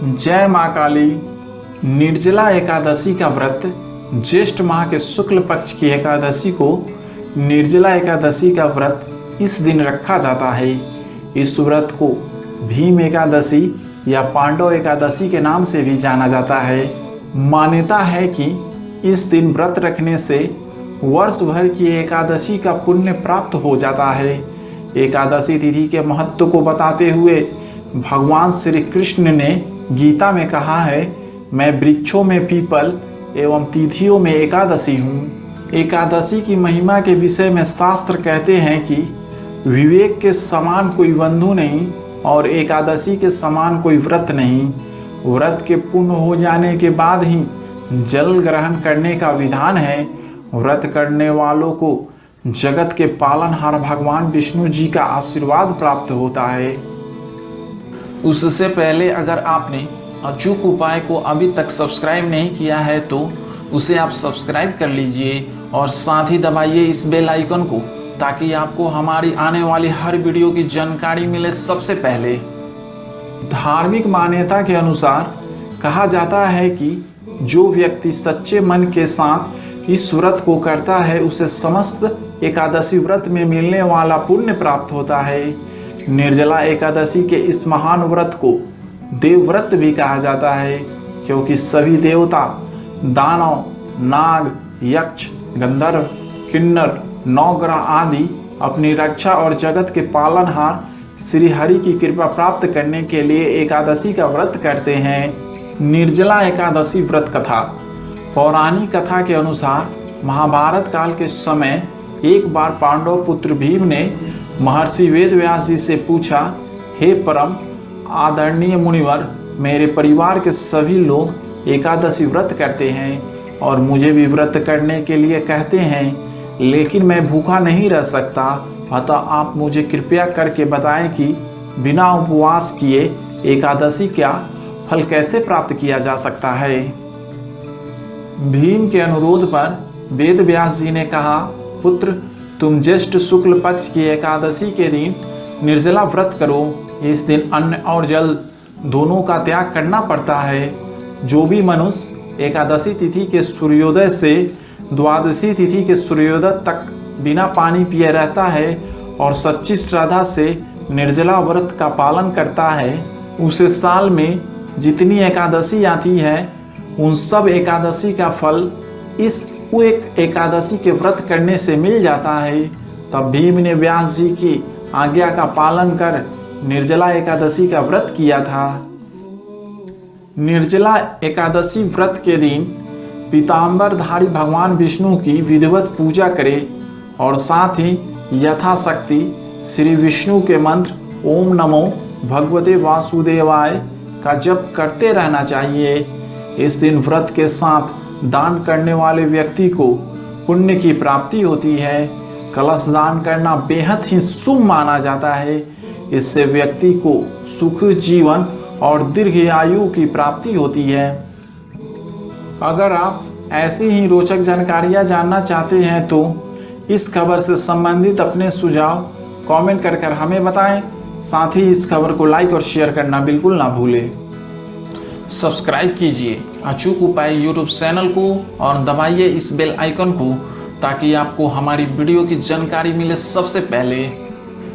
जय माँ काली। निर्जला एकादशी का व्रत ज्येष्ठ माह के शुक्ल पक्ष की एकादशी को निर्जला एकादशी का व्रत इस दिन रखा जाता है। इस व्रत को भीम एकादशी या पांडव एकादशी के नाम से भी जाना जाता है। मान्यता है कि इस दिन व्रत रखने से वर्ष भर की एकादशी का पुण्य प्राप्त हो जाता है। एकादशी तिथि के महत्व को बताते हुए भगवान श्री कृष्ण ने गीता में कहा है, मैं वृक्षों में पीपल एवं तिथियों में एकादशी हूँ। एकादशी की महिमा के विषय में शास्त्र कहते हैं कि विवेक के समान कोई बंधु नहीं और एकादशी के समान कोई व्रत नहीं। व्रत के पूर्ण हो जाने के बाद ही जल ग्रहण करने का विधान है। व्रत करने वालों को जगत के पालनहार भगवान विष्णु जी का आशीर्वाद प्राप्त होता है। उससे पहले अगर आपने अचूक उपाय को अभी तक सब्सक्राइब नहीं किया है तो उसे आप सब्सक्राइब कर लीजिए और साथ ही दबाइए इस बेल आइकन को, ताकि आपको हमारी आने वाली हर वीडियो की जानकारी मिले सबसे पहले। धार्मिक मान्यता के अनुसार कहा जाता है कि जो व्यक्ति सच्चे मन के साथ इस व्रत को करता है उसे समस्त एकादशी व्रत में मिलने वाला पुण्य प्राप्त होता है। निर्जला एकादशी के इस महान व्रत को देवव्रत भी कहा जाता है, क्योंकि सभी देवता, दानव, नाग, यक्ष, गंधर्व, किन्नर, नवग्रह आदि अपनी रक्षा और जगत के पालनहार श्री हरि की कृपा प्राप्त करने के लिए एकादशी का व्रत करते हैं। निर्जला एकादशी व्रत कथा। पौराणिक कथा के अनुसार महाभारत काल के समय एक बार पांडव पुत्र भीम ने महर्षि वेदव्यास जी से पूछा, हे परम आदरणीय मुनिवर, मेरे परिवार के सभी लोग एकादशी व्रत करते हैं और मुझे भी व्रत करने के लिए कहते हैं, लेकिन मैं भूखा नहीं रह सकता। अतः आप मुझे कृपया करके बताएं कि बिना उपवास किए एकादशी का फल कैसे प्राप्त किया जा सकता है। भीम के अनुरोध पर वेदव्यास जी ने कहा, पुत्र, तुम ज्येष्ठ शुक्ल पक्ष की एकादशी के दिन निर्जला व्रत करो। इस दिन अन्न और जल दोनों का त्याग करना पड़ता है। जो भी मनुष्य एकादशी तिथि के सूर्योदय से द्वादशी तिथि के सूर्योदय तक बिना पानी पिए रहता है और सच्ची श्रद्धा से निर्जला व्रत का पालन करता है, उसे साल में जितनी एकादशी आती है उन सब एकादशी का फल इस एक एकादशी के व्रत करने से मिल जाता है। तब भीम ने व्यास जी की आज्ञा का पालन कर निर्जला एकादशी का व्रत किया था। निर्जला एकादशी व्रत के दिन पीताम्बरधारी भगवान विष्णु की विधिवत पूजा करें और साथ ही यथाशक्ति श्री विष्णु के मंत्र ओम नमो भगवते वासुदेवाय का जप करते रहना चाहिए। इस दिन व्रत के साथ दान करने वाले व्यक्ति को पुण्य की प्राप्ति होती है। कलश दान करना बेहद ही शुभ माना जाता है। इससे व्यक्ति को सुख जीवन और दीर्घ आयु की प्राप्ति होती है। अगर आप ऐसी ही रोचक जानकारियाँ जानना चाहते हैं तो इस खबर से संबंधित अपने सुझाव कमेंट कर हमें बताएं। साथ ही इस खबर को लाइक और शेयर करना बिल्कुल ना भूलें। सब्सक्राइब कीजिए अचूक उपाय यूट्यूब चैनल को और दबाइए इस बेल आइकन को, ताकि आपको हमारी वीडियो की जानकारी मिले सबसे पहले।